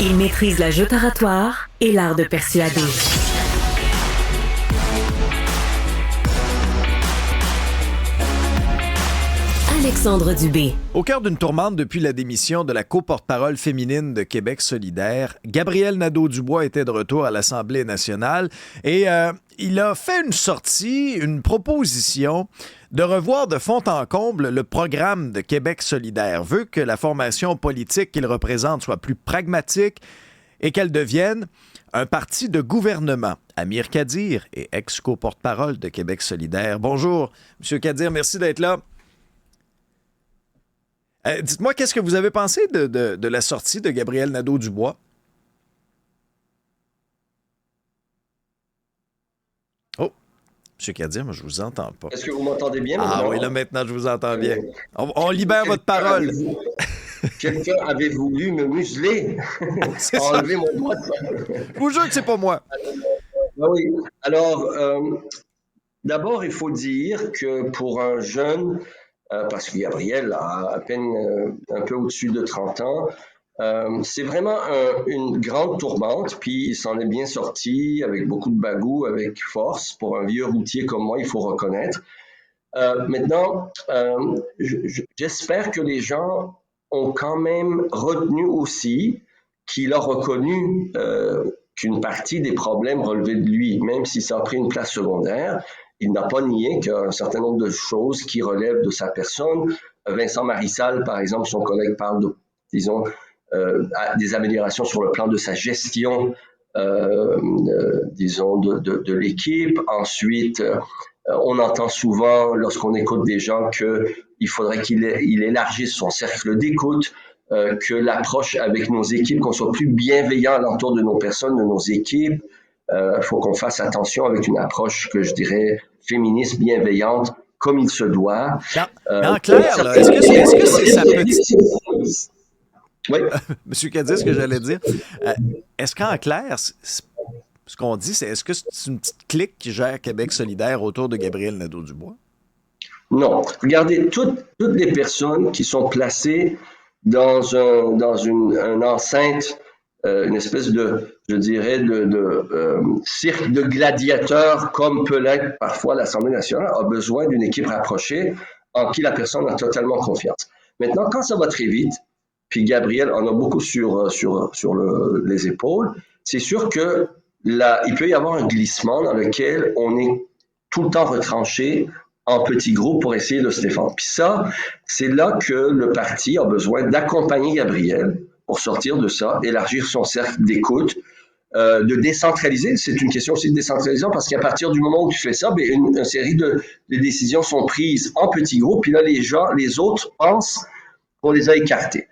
Il maîtrise la joute oratoire et l'art de persuader. Alexandre Dubé. Au cœur d'une tourmente depuis la démission de la co-porte-parole féminine de Québec solidaire, Gabriel Nadeau-Dubois était de retour à l'Assemblée nationale et il a fait une sortie, une proposition de revoir de fond en comble le programme de Québec solidaire. Veut que la formation politique qu'il représente soit plus pragmatique et qu'elle devienne un parti de gouvernement. Amir Kadir est ex-co-porte-parole de Québec solidaire. Bonjour, M. Kadir, merci d'être là. Dites-moi, qu'est-ce que vous avez pensé de la sortie de Gabriel Nadeau-Dubois? Oh, M. Kadir, moi, je vous entends pas. Est-ce que vous m'entendez bien maintenant? Ah oui, là, maintenant, je vous entends bien. On libère votre parole. Quelqu'un avait voulu me museler, enlever mon droit de parole. Je vous jure que c'est pas moi. Oui. Alors, d'abord, il faut dire que pour un jeune, parce que Gabriel a à peine un peu au-dessus de 30 ans, c'est vraiment une grande tourmente, puis il s'en est bien sorti avec beaucoup de bagou, avec force. Pour un vieux routier comme moi, il faut reconnaître. Maintenant, j'espère que les gens ont quand même retenu aussi qu'il a reconnu qu'une partie des problèmes relevaient de lui, même si ça a pris une place secondaire. Il n'a pas nié qu'il y a un certain nombre de choses qui relèvent de sa personne. Vincent Marissal, par exemple, son collègue, parle de, disons, des améliorations sur le plan de sa gestion, disons, de l'équipe. Ensuite, on entend souvent, lorsqu'on écoute des gens, qu'il faudrait qu'il élargisse son cercle d'écoute, que l'approche avec nos équipes, qu'on soit plus bienveillant alentour de nos personnes, de nos équipes. Faut qu'on fasse attention avec une approche que je dirais féministe, bienveillante, comme il se doit. Mais en clair, là, est-ce que c'est sa petite... Oui. Monsieur Kadir, ce que j'allais dire, est-ce qu'en clair, ce qu'on dit, c'est est-ce que c'est une petite clique qui gère Québec solidaire autour de Gabriel Nadeau-Dubois? Non. Regardez, toutes les personnes qui sont placées dans une enceinte, une espèce de, je dirais, de cirque de gladiateurs, comme peut l'être parfois l'Assemblée nationale, a besoin d'une équipe rapprochée en qui la personne a totalement confiance. Maintenant, quand ça va très vite, puis Gabriel en a beaucoup sur les épaules, c'est sûr que il peut y avoir un glissement dans lequel on est tout le temps retranché en petits groupes pour essayer de se défendre. Puis ça, c'est là que le parti a besoin d'accompagner Gabriel pour sortir de ça, élargir son cercle d'écoute, de décentraliser. C'est une question aussi de décentralisation parce qu'à partir du moment où tu fais ça, une série de décisions sont prises en petits groupes, puis là, les autres pensent qu'on les a écartés.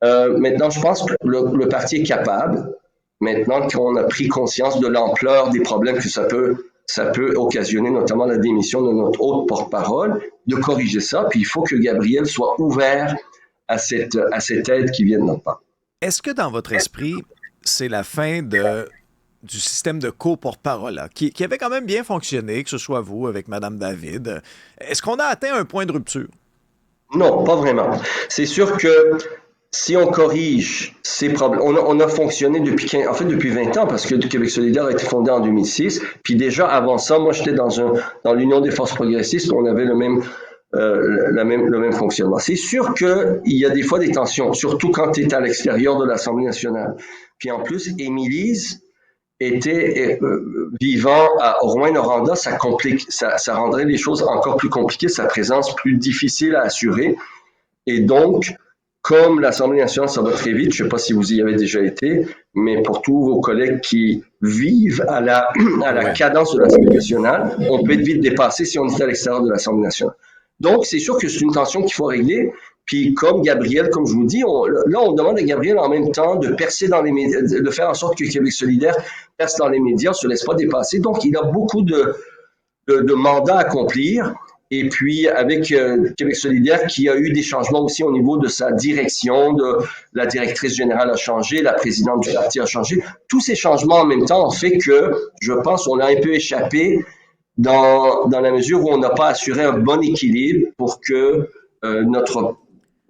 Maintenant, je pense que le parti est capable, maintenant qu'on a pris conscience de l'ampleur des problèmes que ça peut occasionner, notamment la démission de notre haute porte-parole, de corriger ça. Puis il faut que Gabriel soit ouvert à cette aide qui vient de notre part. Est-ce que dans votre esprit, c'est la fin du système de co-porte-parole qui avait quand même bien fonctionné, que ce soit vous avec Mme David? Est-ce qu'on a atteint un point de rupture? Non, pas vraiment. C'est sûr que si on corrige ces problèmes, on a fonctionné depuis 20 ans, parce que le Québec solidaire a été fondé en 2006. Puis déjà, avant ça, moi, j'étais dans l'Union des forces progressistes, on avait le même fonctionnement. C'est sûr qu'il y a des fois des tensions, surtout quand tu es à l'extérieur de l'Assemblée nationale. Puis en plus, Émilise était vivant à Rouyn-Noranda, ça rendrait les choses encore plus compliquées, sa présence plus difficile à assurer. Et donc, comme l'Assemblée nationale, ça va très vite, je ne sais pas si vous y avez déjà été, mais pour tous vos collègues qui vivent à la cadence de l'Assemblée nationale, on peut être vite dépassé si on est à l'extérieur de l'Assemblée nationale. Donc, c'est sûr que c'est une tension qu'il faut régler. Puis, comme Gabriel, comme je vous dis, on demande à Gabriel en même temps de percer dans les médias, de faire en sorte que Québec solidaire perce dans les médias, ne se laisse pas dépasser. Donc, il a beaucoup de mandats à accomplir. Et puis, avec Québec solidaire, qui a eu des changements aussi au niveau de sa direction, la directrice générale a changé, la présidente du parti a changé. Tous ces changements en même temps ont fait que, je pense, on a un peu échappé dans la mesure où on n'a pas assuré un bon équilibre pour que notre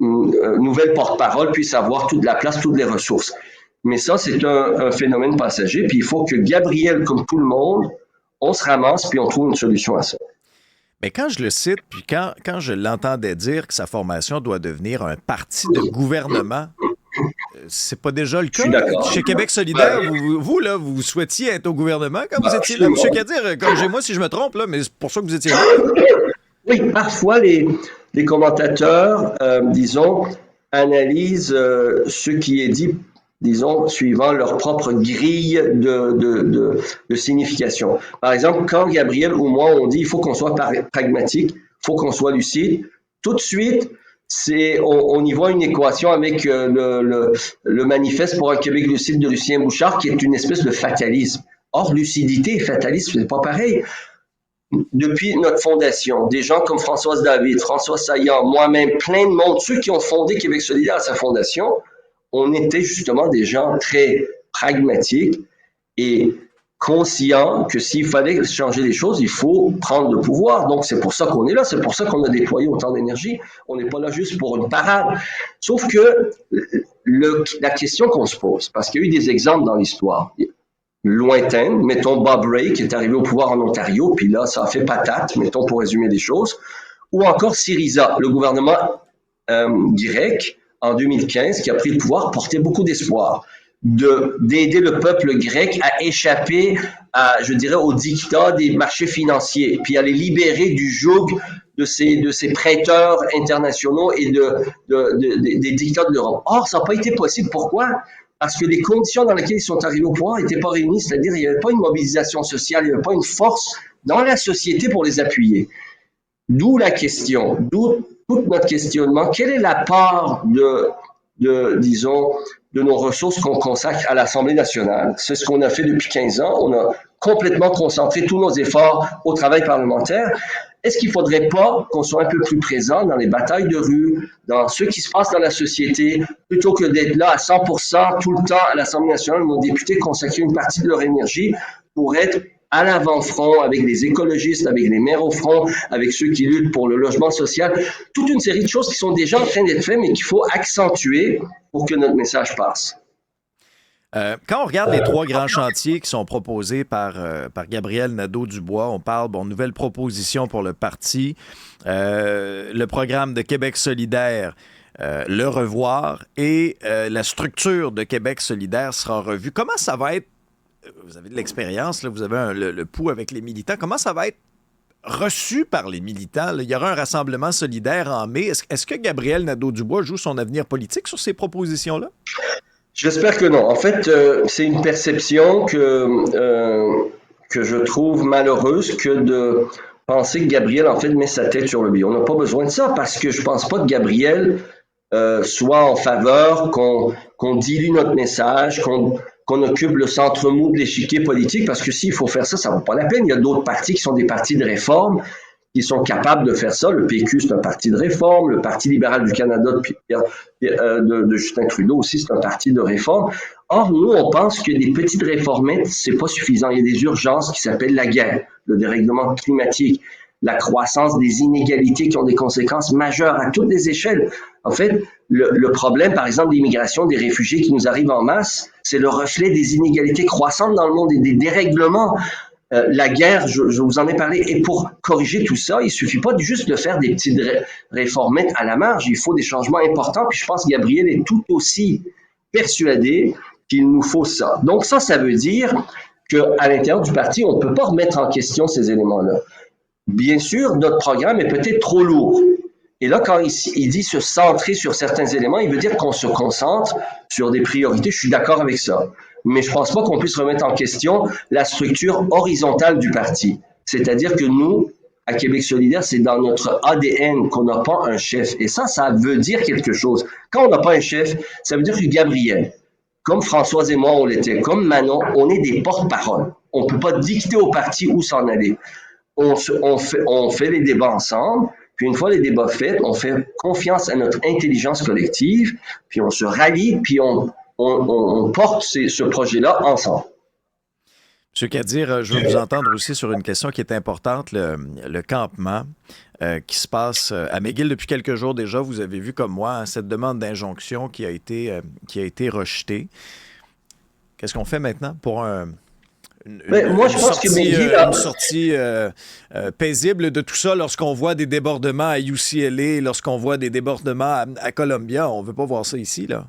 nouvelle porte-parole puisse avoir toute la place, toutes les ressources. Mais ça, c'est un phénomène passager. Puis il faut que Gabriel, comme tout le monde, on se ramasse puis on trouve une solution à ça. Mais quand je le cite, puis quand je l'entendais dire que sa formation doit devenir un parti de gouvernement, c'est pas déjà le cas? Je suis d'accord. Chez Québec solidaire, vous, là, vous souhaitiez être au gouvernement quand vous étiez là. M. Kadir, corrigez-moi si je me trompe, là, mais c'est pour ça que vous étiez là. Oui, parfois les commentateurs, disons, analysent ce qui est dit, disons, suivant leur propre grille de signification. Par exemple, quand Gabriel ou moi, on dit il faut qu'on soit pragmatique, il faut qu'on soit lucide, tout de suite, on y voit une équation avec le manifeste pour un Québec lucide de Lucien Bouchard, qui est une espèce de fatalisme. Or, lucidité et fatalisme, c'est pas pareil. Depuis notre fondation, des gens comme Françoise David, François Saillant, moi-même, plein de monde, ceux qui ont fondé Québec solidaire à sa fondation, on était justement des gens très pragmatiques et conscients que s'il fallait changer les choses, il faut prendre le pouvoir. Donc, c'est pour ça qu'on est là, c'est pour ça qu'on a déployé autant d'énergie. On n'est pas là juste pour une parade. Sauf que la question qu'on se pose, parce qu'il y a eu des exemples dans l'histoire, lointaine, mettons Bob Rae qui est arrivé au pouvoir en Ontario, puis là, ça a fait patate, mettons pour résumer les choses, ou encore Syriza, le gouvernement grec en 2015 qui a pris le pouvoir, portait beaucoup d'espoir d'aider le peuple grec à échapper à, je dirais, au diktat des marchés financiers, puis à les libérer du joug de ces prêteurs internationaux et des dictats de l'Europe. Or, ça n'a pas été possible. Pourquoi? Parce que les conditions dans lesquelles ils sont arrivés au pouvoir n'étaient pas réunies, c'est-à-dire il n'y avait pas une mobilisation sociale, il n'y avait pas une force dans la société pour les appuyer. D'où la question, d'où tout notre questionnement. Quelle est la part disons, de nos ressources qu'on consacre à l'Assemblée nationale? C'est ce qu'on a fait depuis 15 ans. On a complètement concentré tous nos efforts au travail parlementaire. Est-ce qu'il ne faudrait pas qu'on soit un peu plus présent dans les batailles de rue, dans ce qui se passe dans la société, plutôt que d'être là à 100% tout le temps à l'Assemblée nationale, nos députés consacrer une partie de leur énergie pour être à l'avant-front, avec les écologistes, avec les maires au front, avec ceux qui luttent pour le logement social, toute une série de choses qui sont déjà en train d'être faites, mais qu'il faut accentuer pour que notre message passe. Quand on regarde les 3 grands chantiers qui sont proposés par Gabriel Nadeau-Dubois, on parle, nouvelle proposition pour le parti, le programme de Québec solidaire, le revoir et la structure de Québec solidaire sera revue. Comment ça va être? Vous avez de l'expérience, là, vous avez le pouls avec les militants. Comment ça va être reçu par les militants? Là, il y aura un rassemblement solidaire en mai. Est-ce que Gabriel Nadeau-Dubois joue son avenir politique sur ces propositions-là? J'espère que non. En fait, c'est une perception que je trouve malheureuse que de penser que Gabriel, en fait, met sa tête sur le billet. On n'a pas besoin de ça parce que je pense pas que Gabriel soit en faveur qu'on dilue notre message, qu'on occupe le centre mou de l'échiquier politique, parce que s'il faut faire ça, ça ne vaut pas la peine. Il y a d'autres partis qui sont des partis de réforme, qui sont capables de faire ça. Le PQ, c'est un parti de réforme. Le Parti libéral du Canada de Justin Trudeau aussi, c'est un parti de réforme. Or, nous, on pense que des petites réformettes, c'est pas suffisant. Il y a des urgences qui s'appellent la guerre, le dérèglement climatique, la croissance des inégalités qui ont des conséquences majeures à toutes les échelles. En fait, le problème, par exemple, de l'immigration, des réfugiés qui nous arrivent en masse, c'est le reflet des inégalités croissantes dans le monde et des dérèglements. La guerre, je vous en ai parlé, et pour corriger tout ça, il suffit pas juste de faire des petites réformettes à la marge, il faut des changements importants, puis je pense que Gabriel est tout aussi persuadé qu'il nous faut ça. Donc ça veut dire qu'à l'intérieur du parti, on ne peut pas remettre en question ces éléments-là. Bien sûr, notre programme est peut-être trop lourd. Et là, quand il dit se centrer sur certains éléments, il veut dire qu'on se concentre sur des priorités. Je suis d'accord avec ça. Mais je ne pense pas qu'on puisse remettre en question la structure horizontale du parti. C'est-à-dire que nous, à Québec solidaire, c'est dans notre ADN qu'on n'a pas un chef. Et ça veut dire quelque chose. Quand on n'a pas un chef, ça veut dire que Gabriel, comme Françoise et moi, on l'était, comme Manon, on est des porte-parole. On ne peut pas dicter au parti où s'en aller. On fait les débats ensemble, puis une fois les débats faits, on fait confiance à notre intelligence collective, puis on se rallie, puis on porte ce projet-là ensemble. M. Kadir, je veux vous entendre aussi sur une question qui est importante, le campement qui se passe à McGill depuis quelques jours déjà. Vous avez vu comme moi cette demande d'injonction qui a été rejetée. Qu'est-ce qu'on fait maintenant pour Moi, je pense que McGill une sortie paisible de tout ça lorsqu'on voit des débordements à UCLA, lorsqu'on voit des débordements à Columbia? On ne veut pas voir ça ici, là.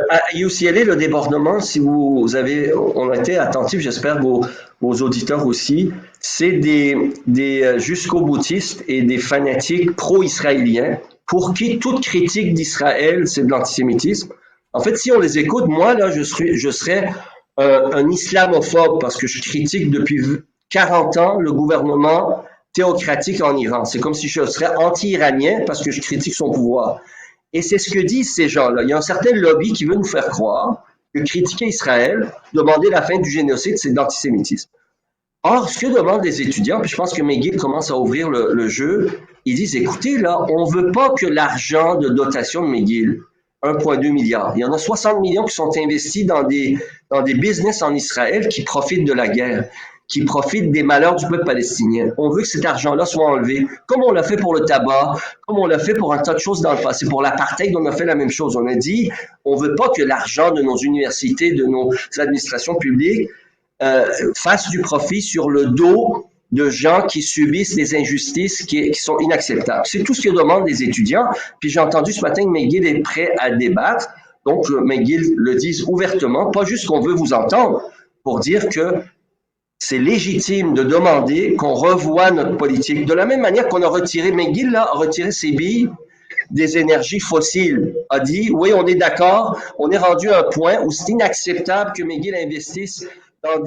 À UCLA, le débordement, si on a été attentifs, j'espère vos auditeurs aussi, c'est des jusqu'au-boutistes et des fanatiques pro-israéliens pour qui toute critique d'Israël, c'est de l'antisémitisme. En fait, si on les écoute, moi, là, je serais un islamophobe parce que je critique depuis 40 ans le gouvernement théocratique en Iran. C'est comme si je serais anti-iranien parce que je critique son pouvoir. Et c'est ce que disent ces gens-là. Il y a un certain lobby qui veut nous faire croire que critiquer Israël, demander la fin du génocide, c'est de l'antisémitisme. Or, ce que demandent les étudiants, puis je pense que McGill commence à ouvrir le jeu, ils disent, écoutez, là, on ne veut pas que l'argent de dotation de McGill, 1,2 milliard, il y en a 60 millions qui sont investis dans des business en Israël qui profitent de la guerre, qui profitent des malheurs du peuple palestinien. On veut que cet argent-là soit enlevé, comme on l'a fait pour le tabac, comme on l'a fait pour un tas de choses dans le passé. Pour l'apartheid, on a fait la même chose. On a dit, on ne veut pas que l'argent de nos universités, de nos administrations publiques, fasse du profit sur le dos de gens qui subissent des injustices qui sont inacceptables. C'est tout ce que demandent les étudiants. Puis j'ai entendu ce matin que McGill est prêt à débattre. Donc, McGill le dit ouvertement, pas juste qu'on veut vous entendre, pour dire que c'est légitime de demander qu'on revoie notre politique. De la même manière qu'on a retiré, McGill là, a retiré ses billes des énergies fossiles, a dit, oui, on est d'accord, on est rendu à un point où c'est inacceptable que McGill investisse dans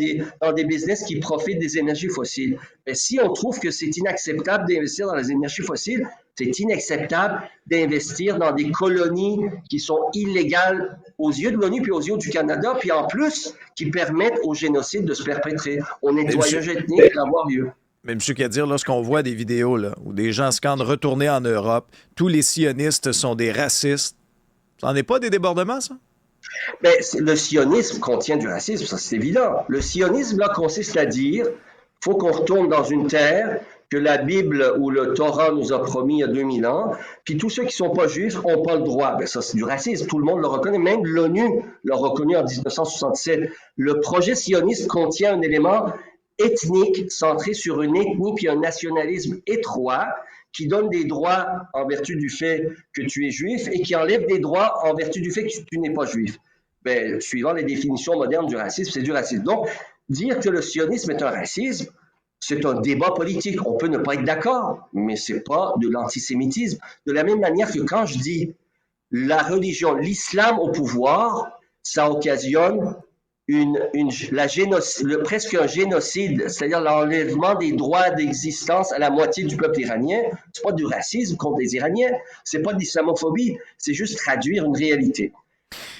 des business qui profitent des énergies fossiles. Mais si on trouve que c'est inacceptable d'investir dans les énergies fossiles, c'est inacceptable d'investir dans des colonies qui sont illégales aux yeux de l'ONU puis aux yeux du Canada, puis en plus, qui permettent au génocide de se perpétrer, au nettoyage ethnique d'avoir lieu. Mais M. Kadir, lorsqu'on voit des vidéos là, où des gens scandent retourner en Europe, tous les sionistes sont des racistes, ça n'en est pas des débordements, ça? Ben, le sionisme contient du racisme, ça c'est évident. Le sionisme, là, consiste à dire faut qu'on retourne dans une terre que la Bible ou le Torah nous a promis il y a 2000 ans, puis tous ceux qui ne sont pas juifs n'ont pas le droit. Ben, ça, c'est du racisme, tout le monde le reconnaît, même l'ONU l'a reconnu en 1967. Le projet sioniste contient un élément ethnique centré sur une ethnie puis un nationalisme étroit qui donne des droits en vertu du fait que tu es juif et qui enlève des droits en vertu du fait que tu n'es pas juif. Ben, suivant les définitions modernes du racisme, c'est du racisme. Donc, dire que le sionisme est un racisme, c'est un débat politique. On peut ne pas être d'accord, mais c'est pas de l'antisémitisme. De la même manière que quand je dis la l'islam au pouvoir, ça occasionne presque un génocide, c'est-à-dire l'enlèvement des droits d'existence à la moitié du peuple iranien. C'est pas du racisme contre les Iraniens, c'est pas de l'islamophobie, c'est juste traduire une réalité.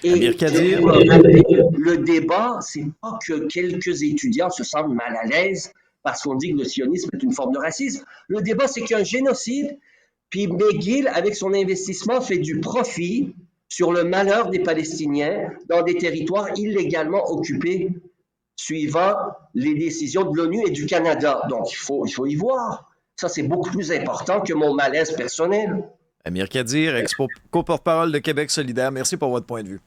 Et le débat, c'est pas que quelques étudiants se sentent mal à l'aise parce qu'on dit que le sionisme est une forme de racisme. Le débat, c'est qu'il y a un génocide, puis McGill, avec son investissement, fait du profit sur le malheur des Palestiniens dans des territoires illégalement occupés suivant les décisions de l'ONU et du Canada. Donc, il faut y voir. Ça, c'est beaucoup plus important que mon malaise personnel. Amir Kadir, co-porte-parole de Québec solidaire, merci pour votre point de vue.